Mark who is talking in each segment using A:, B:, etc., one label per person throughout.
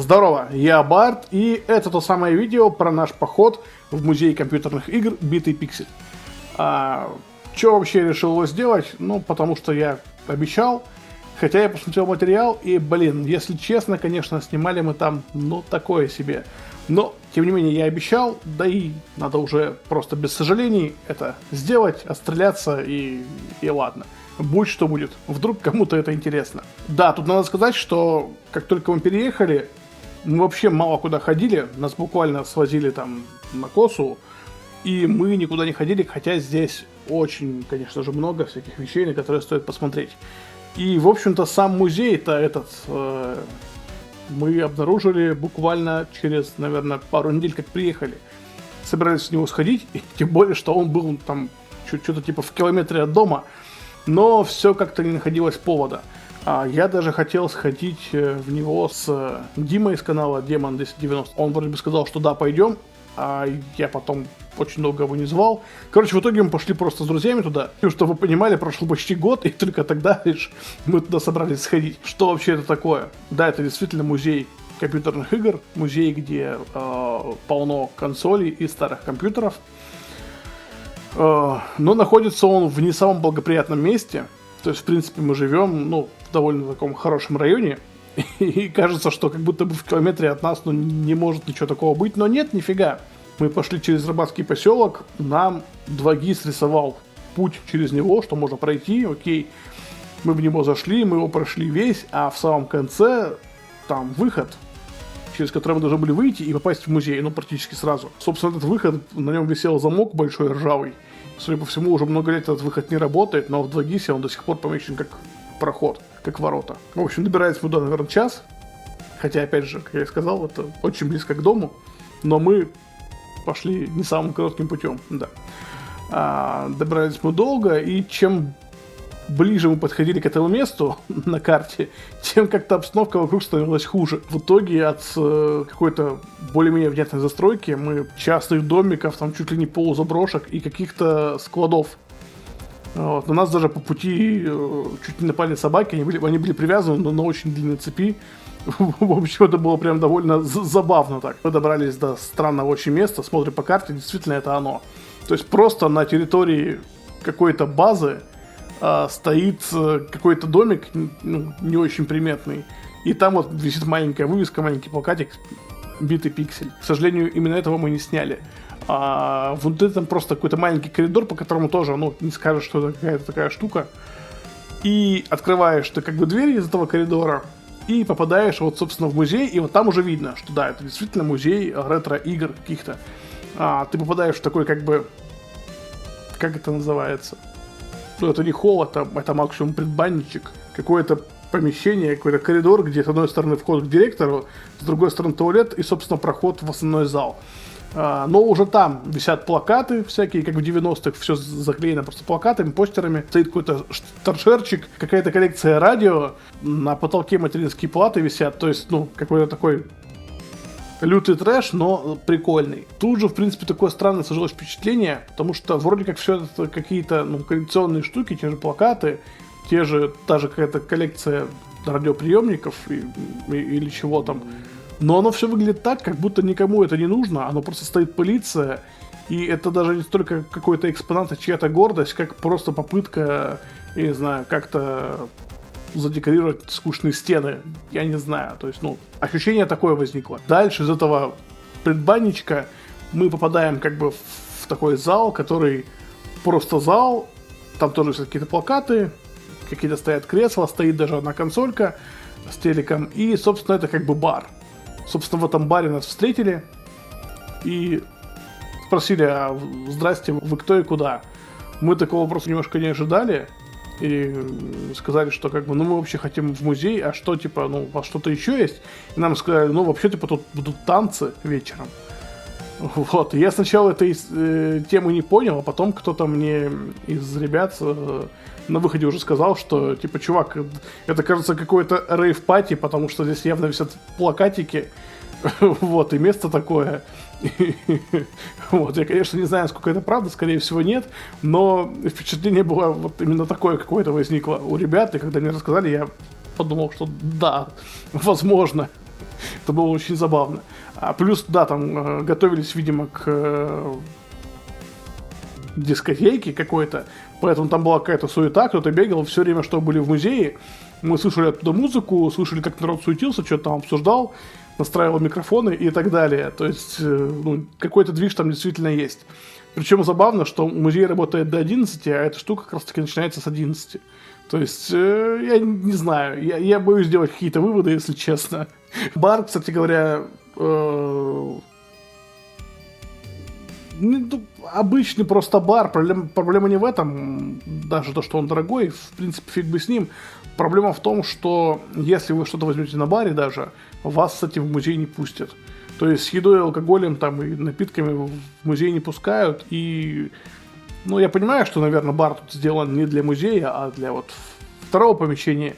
A: Здорово, я Барт, и это то самое видео про наш поход в музей компьютерных игр Битый Пиксель. Чё вообще решил его сделать? Ну, потому что я обещал, хотя я посмотрел материал, и, блин, если честно, конечно, снимали мы там, ну, такое себе. Но, тем не менее, я обещал, да и надо уже просто без сожалений это сделать, отстреляться и ладно. Будь что будет, вдруг кому-то это интересно. Да, тут надо сказать, что как только мы переехали, мы вообще мало куда ходили, нас буквально свозили там на косу, и мы никуда не ходили, хотя здесь очень, конечно же, много всяких вещей, на которые стоит посмотреть. И, в общем-то, сам музей-то мы обнаружили буквально через, наверное, пару недель, как приехали. Собирались в него сходить, и тем более, что он был там что-то типа в километре от дома, но все как-то не находилось повода. Я даже хотел сходить в него с Димой из канала Демон 1090. Он вроде бы сказал, что да, пойдем, а я потом очень долго его не звал. Короче, в итоге мы пошли просто с друзьями туда. И чтобы вы понимали, прошел почти год, и только тогда лишь мы туда собрались сходить. Что вообще это такое? Да, это действительно музей компьютерных игр, музей, где полно консолей и старых компьютеров. Но находится он в не самом благоприятном месте. То есть, в принципе, мы живем, ну, в довольно таком хорошем районе. И кажется, что как будто бы в километре от нас, ну, не может ничего такого быть. Но нет, нифига. Мы пошли через рыбацкий поселок. Нам 2GIS рисовал путь через него, что можно пройти. Окей. Мы в него зашли, мы его прошли весь. А в самом конце там выход, через который мы должны были выйти и попасть в музей, ну, практически сразу. Собственно, этот выход, на нем висел замок большой, ржавый. Судя по всему, уже много лет этот выход не работает, но в 2GIS он до сих пор помечен как проход, как ворота. В общем, добирается мы туда, наверное, час. Хотя, опять же, как я и сказал, это очень близко к дому. Но мы пошли не самым коротким путем, да. Добирались мы долго, и чем ближе мы подходили к этому месту на карте, тем как-то обстановка вокруг становилась хуже. В итоге от какой-то более-менее внятной застройки мы частных домиков, там чуть ли не полузаброшек и каких-то складов. Вот. На нас даже по пути чуть не напали собаки, они были привязаны на очень длинной цепи. В общем, это было прям довольно забавно так. Мы добрались до странного очень места, смотрим по карте, действительно это оно. То есть просто на территории какой-то базы стоит какой-то домик, ну, не очень приметный, и там вот висит маленькая вывеска, маленький плакатик «Битый пиксель». К сожалению, именно этого мы не сняли. Внутри там просто какой-то маленький коридор, по которому тоже, ну, не скажешь, что это какая-то такая штука. И открываешь ты как бы дверь из этого коридора, и попадаешь вот, собственно, в музей, и вот там уже видно, что да, это действительно музей ретро-игр каких-то. Ты попадаешь в такой как бы... Как это называется? Ну, это не холл, это максимум предбанничек. Какое-то помещение, какой-то коридор, где с одной стороны вход к директору, с другой стороны туалет и, собственно, проход в основной зал. Но уже там висят плакаты всякие, как в 90-х, все заклеено просто плакатами, постерами. Стоит какой-то торшерчик, какая-то коллекция радио, на потолке материнские платы висят, то есть, ну, какой-то такой лютый трэш, но прикольный. Тут же, в принципе, такое странное сложилось впечатление, потому что вроде как все это какие-то, ну, коллекционные штуки, те же плакаты, та же какая-то коллекция радиоприемников или чего там. Но оно все выглядит так, как будто никому это не нужно, оно просто стоит полиция, и это даже не столько какой-то экспонат, а чья-то гордость, как просто попытка, я не знаю, как-то задекорировать скучные стены, я не знаю, то есть, ну, ощущение такое возникло. Дальше из этого предбанничка мы попадаем как бы в такой зал, который просто зал, там тоже есть какие-то плакаты, какие-то стоят кресла, стоит даже одна консолька с телеком, и, собственно, это как бы бар. Собственно, в этом баре нас встретили и спросили: здрасте, вы кто и куда? Мы такого вопроса немножко не ожидали и сказали, что как бы, ну, мы вообще хотим в музей, а что, типа, ну, у вас что-то еще есть? И нам сказали, ну, вообще, типа, тут будут танцы вечером. Вот, и я сначала этой темы не понял, а потом кто-то мне из ребят на выходе уже сказал, что, типа, чувак, это, кажется, какой-то рейв-пати, потому что здесь явно висят плакатики, вот, и место такое. Вот, я, конечно, не знаю, сколько это правда, скорее всего, нет, но впечатление было вот именно такое какое-то возникло у ребят, и когда мне рассказали, я подумал, что да, возможно. Это было очень забавно. Плюс, да, там готовились, видимо, к дискотеке какой-то, поэтому там была какая-то суета, кто-то бегал, все время, что были в музее, мы слышали оттуда музыку, слышали, как народ суетился, что-то там обсуждал, настраивал микрофоны и так далее. То есть, какой-то движ там действительно есть. Причем забавно, что музей работает до 11, а эта штука как раз-таки начинается с 11. То есть, я не знаю, я боюсь делать какие-то выводы, если честно. Бар, кстати говоря, обычный просто бар. Проблема не в этом, даже то, что он дорогой, в принципе, фиг бы с ним. Проблема в том, что если вы что-то возьмете на баре даже, вас с этим в музей не пустят. То есть с едой, алкоголем там, и напитками в музей не пускают. И, я понимаю, что, наверное, бар тут сделан не для музея, а для вот второго помещения,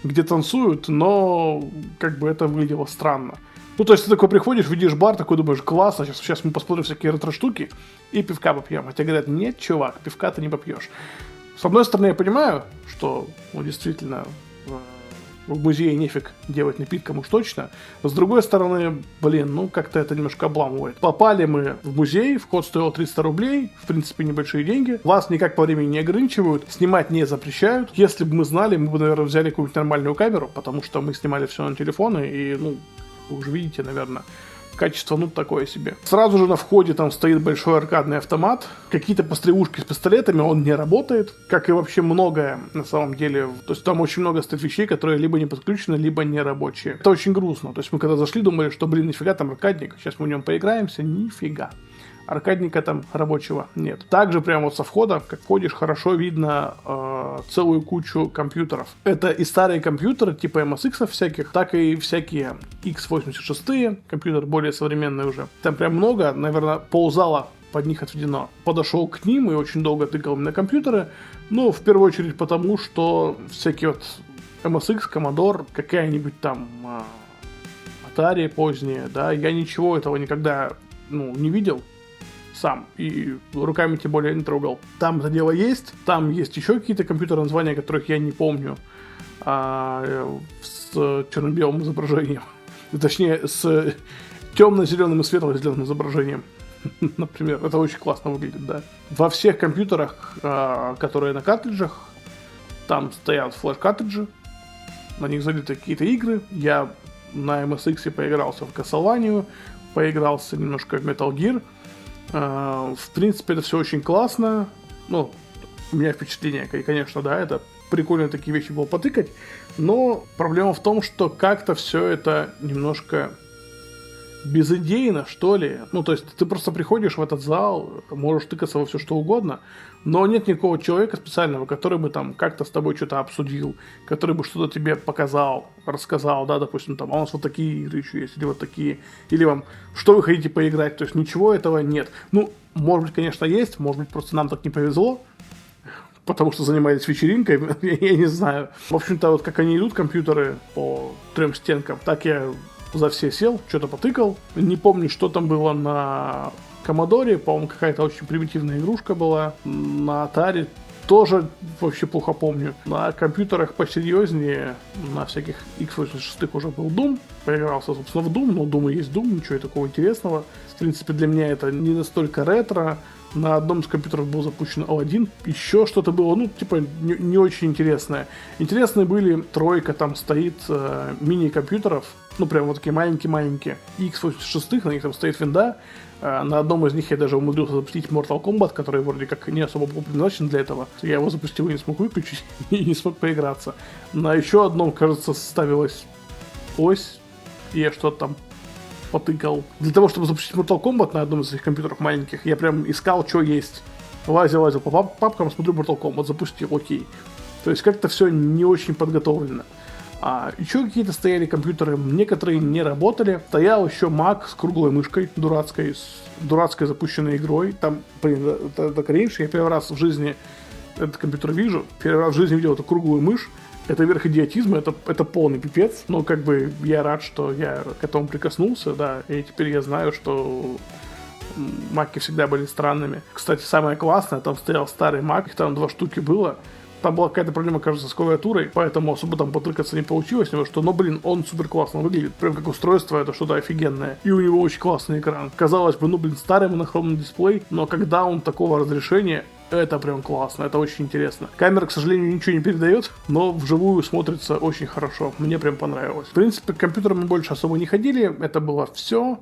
A: где танцуют, но как бы это выглядело странно. То есть ты такой приходишь, видишь бар, такой думаешь, классно, сейчас мы посмотрим всякие ретро-штуки и пивка попьем. А тебе говорят, нет, чувак, пивка ты не попьешь. С одной стороны, я понимаю, что действительно в музее нефиг делать напиткам уж точно. С другой стороны, как-то это немножко обламывает. Попали мы в музей, вход стоил 300 рублей, в принципе, небольшие деньги. Вас никак по времени не ограничивают, снимать не запрещают. Если бы мы знали, мы бы, наверное, взяли какую-нибудь нормальную камеру, потому что мы снимали все на телефоны, и, вы уже видите, наверное, качество, такое себе. Сразу же на входе там стоит большой аркадный автомат. Какие-то пострелушки с пистолетами, он не работает. Как и вообще многое, на самом деле. То есть там очень много стоит вещей, которые либо не подключены, либо не рабочие. Это очень грустно. То есть мы когда зашли, думали, что, нифига там аркадник. Сейчас мы в нем поиграемся. Нифига. Аркадника там рабочего нет. Также прямо вот со входа, как входишь, хорошо видно целую кучу компьютеров. Это и старые компьютеры типа MSX всяких, так и всякие x86, компьютер более современный уже. Там прям много, наверное, ползала под них отведено. Подошел к ним и очень долго тыкал на компьютеры. В первую очередь потому, что всякие вот MSX, Commodore, какая-нибудь там Atari поздняя, да, я ничего этого никогда, не видел сам, и руками тем более не трогал. Там это дело есть, там есть еще какие-то компьютеры, названия которых я не помню, с черно-белым изображением. Точнее, с темно-зеленым и светло-зеленым изображением. Например, это очень классно выглядит, да. Во всех компьютерах, которые на картриджах, там стоят флеш-картриджи, на них залиты какие-то игры. Я на MSX поигрался в Castlevania, поигрался немножко в Metal Gear. В принципе, это все очень классно. У меня впечатление, конечно, да, это прикольно такие вещи было потыкать. Но проблема в том, что как-то все это немножко безидейно, что ли. То есть ты просто приходишь в этот зал, можешь тыкаться во все что угодно, но нет никакого человека специального, который бы там как-то с тобой что-то обсудил, который бы что-то тебе показал, рассказал, да, допустим, там, у нас вот такие игры еще есть, или вот такие, или вам, что вы хотите поиграть, то есть ничего этого нет. Может быть, конечно, есть, может быть, просто нам так не повезло, потому что занимались вечеринкой, я не знаю. В общем-то, вот как они идут, компьютеры по 3 стенкам, так я за все сел, что-то потыкал. Не помню, что там было на Commodore, по-моему, какая-то очень примитивная игрушка была. На Atari тоже вообще плохо помню. На компьютерах посерьезнее, на всяких x86 уже был Doom. Поигрался, собственно, в Doom, но Doom и есть Doom, ничего такого интересного. В принципе, для меня это не настолько ретро. На одном из компьютеров был запущен Aladdin, еще что-то было, не очень интересное. Интересные были тройка, там стоит мини-компьютеров, прям вот такие маленькие-маленькие, x86, на них там стоит винда. На одном из них я даже умудрился запустить Mortal Kombat, который вроде как не особо был предназначен для этого. Я его запустил и не смог выключить, и не смог поиграться. На еще одном, кажется, ставилась ось, и я что-то там потыкал. Для того, чтобы запустить Mortal Kombat на одном из этих компьютеров маленьких, я прям искал, что есть. Лазил по папкам, смотрю Mortal Kombat, запустил, окей. То есть как-то все не очень подготовлено. Еще какие-то стояли компьютеры, некоторые не работали. Стоял еще Mac с круглой мышкой, дурацкой, с дурацкой запущенной игрой. Там, это кринж, я первый раз в жизни этот компьютер вижу, первый раз в жизни видел эту круглую мышь. Это верх идиотизма, это полный пипец. Но я рад, что я к этому прикоснулся, да, и теперь я знаю, что маки всегда были странными. Кстати, самое классное, там стоял старый Mac, их там 2 штуки было. Там была какая-то проблема, кажется, с клавиатурой, поэтому особо там потыкаться не получилось, но, блин, он супер классно выглядит. Прям как устройство, это что-то офигенное. И у него очень классный экран. Казалось бы, старый монохромный дисплей, но когда он такого разрешения, это прям классно, это очень интересно. Камера, к сожалению, ничего не передает, но вживую смотрится очень хорошо. Мне прям понравилось. В принципе, к компьютерам мы больше особо не ходили, это было все.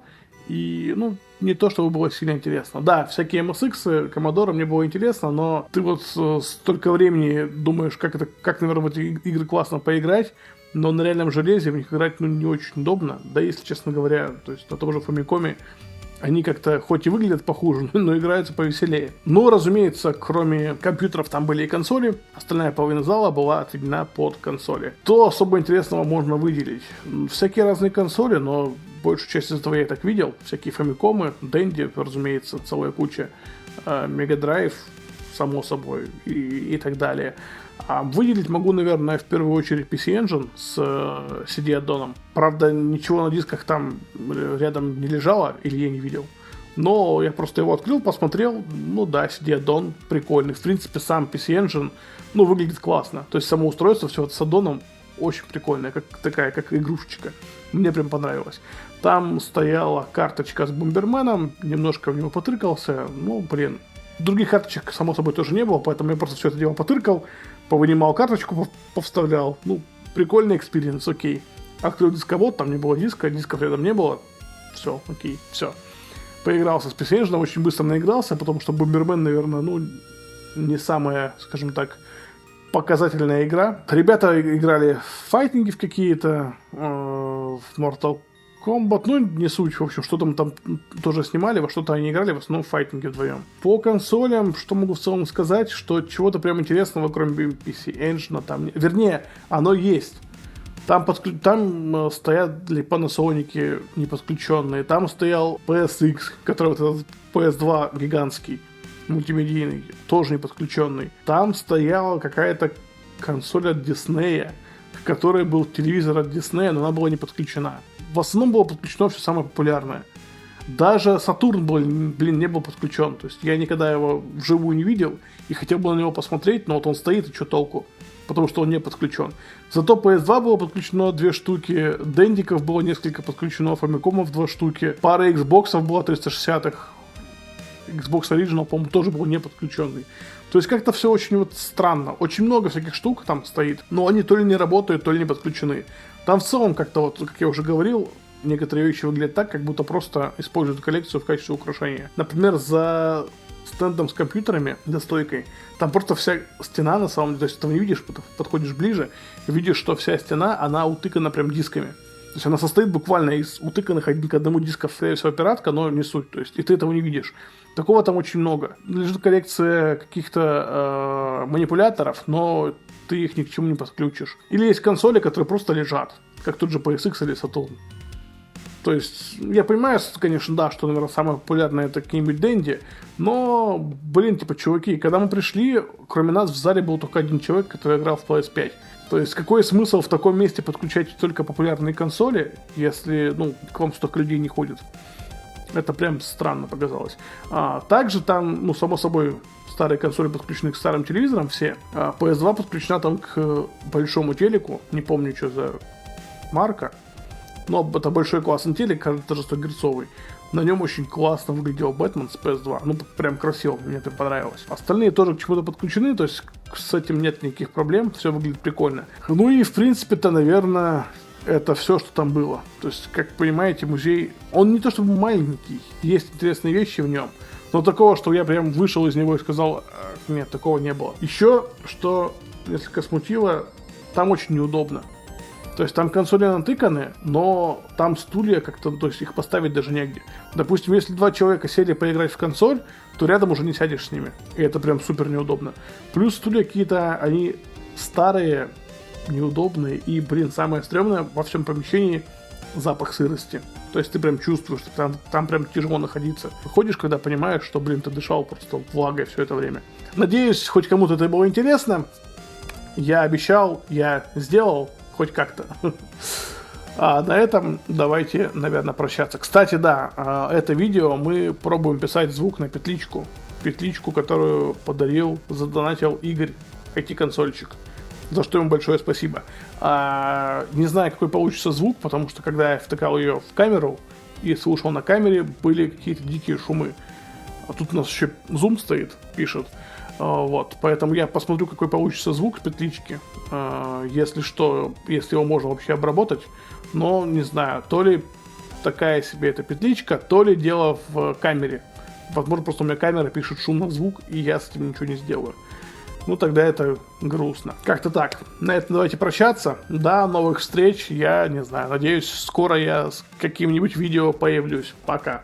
A: И, не то, чтобы было сильно интересно. Да, всякие MSX, Commodore мне было интересно, но ты вот столько времени думаешь, как, наверное, в эти игры классно поиграть, но на реальном железе в них играть, не очень удобно. Да, если честно говоря, то есть на том же Famicom они как-то, хоть и выглядят похуже, но играются повеселее. Но, разумеется, кроме компьютеров там были и консоли, остальная половина зала была отведена под консоли. То особо интересного можно выделить. Всякие разные консоли, но большую часть из этого я и так видел. Всякие Famicom, Dendy, разумеется, целая куча, Mega Drive, само собой, и так далее. А выделить могу, наверное, в первую очередь PC Engine с CD-аддоном. Правда, ничего на дисках там рядом не лежало, или я не видел. Но я просто его открыл, посмотрел, да, CD-аддон прикольный. В принципе, сам PC Engine, выглядит классно. То есть само устройство, все это с аддоном, очень прикольное, как игрушечка. Мне прям понравилось. Там стояла карточка с Бомберменом, немножко в него потыркался, Других карточек, само собой, тоже не было, поэтому я просто все это дело потыркал, повынимал карточку, повставлял. Прикольный экспириенс, окей. Открыл дисковод, там не было дисков рядом не было. Все, окей, все. Поигрался с PC Engine, очень быстро наигрался, потому что Бомбермен, наверное, не самая, скажем так, показательная игра. Ребята играли в файтинги в какие-то, в Mortal Kombat, не суть, в общем, что там тоже снимали, во что-то они играли, в основном в файтинге вдвоем. По консолям, что могу в целом сказать, что чего-то прям интересного, кроме PC Engine, там, вернее, оно есть. Там стоят для Panasonic не подключенные, там стоял PSX, который вот этот PS2 гигантский, мультимедийный, тоже не подключенный. Там стояла какая-то консоль от Disney, к которой был телевизор от Disney, но она была не подключена. В основном было подключено все самое популярное. Даже Сатурн, не был подключен. То есть я никогда его вживую не видел и хотел бы на него посмотреть, но вот он стоит, и что толку? Потому что он не подключен. Зато PS2 было подключено 2 штуки, Дендиков было несколько подключено, Famicom'ов 2 штуки, пара Xbox'ов была 360-х, Xbox Original, по-моему, тоже был не подключенный. То есть как-то все очень странно. Очень много всяких штук там стоит, но они то ли не работают, то ли не подключены. Там в целом как-то как я уже говорил, некоторые вещи выглядят так, как будто просто используют коллекцию в качестве украшения. Например, за стендом с компьютерами, за стойкой, там просто вся стена на самом деле, то есть ты не видишь, подходишь ближе, видишь, что вся стена, она утыкана прям дисками. То есть она состоит буквально из утыканных один к одному дисков, скорее всего, пиратка, но не суть, то есть и ты этого не видишь. Такого там очень много. Лежит коллекция каких-то манипуляторов, но ты их ни к чему не подключишь. Или есть консоли, которые просто лежат, как тот же PSX или Saturn. То есть, я понимаю, конечно, да, что, наверное, самое популярное это какие-нибудь Dendy, но, чуваки, когда мы пришли, кроме нас в зале был только один человек, который играл в PS5. То есть, какой смысл в таком месте подключать только популярные консоли, если, к вам столько людей не ходит? Это прям странно показалось. Также там, само собой, старые консоли подключены к старым телевизорам все. PS2 подключена там к большому телеку. Не помню, что за марка. Но это большой классный телек, кажется, даже 100-герцовый. На нем очень классно выглядел Бэтмен с PS2. Прям красиво, мне это понравилось. Остальные тоже к чему-то подключены, то есть с этим нет никаких проблем. Все выглядит прикольно. И, в принципе-то, наверное, это все, что там было. То есть, как понимаете, музей, он не то чтобы маленький, есть интересные вещи в нем, но такого, что я прям вышел из него и сказал, нет, такого не было. Еще, что несколько смутило, там очень неудобно. То есть там консоли натыканы, но там стулья как-то, то есть их поставить даже негде. Допустим, если 2 человека сели поиграть в консоль, то рядом уже не сядешь с ними. И это прям супер неудобно. Плюс стулья какие-то, они старые, неудобные. И, самое стрёмное во всем помещении запах сырости. То есть ты прям чувствуешь, что там прям тяжело находиться. Ходишь, когда понимаешь, что, ты дышал просто влагой все это время. Надеюсь, хоть кому-то это было интересно. Я обещал, я сделал. Хоть как-то. А на этом давайте, наверное, прощаться. Кстати, да, это видео мы пробуем писать звук на петличку. Петличку, которую задонатил Игорь IT-консольчик. За что ему большое спасибо. Не знаю, какой получится звук, потому что когда я втыкал ее в камеру и слушал на камере, были какие-то дикие шумы. А тут у нас еще зум стоит, пишет. Вот, поэтому я посмотрю, какой получится звук с петлички. Если что, если его можно вообще обработать. Но не знаю, то ли такая себе эта петличка, то ли дело в камере. Возможно, просто у меня камера пишет шумный звук, и я с этим ничего не сделаю. Ну, тогда это грустно. Как-то так. На этом давайте прощаться. До новых встреч. Я не знаю, надеюсь, скоро я с каким-нибудь видео появлюсь. Пока.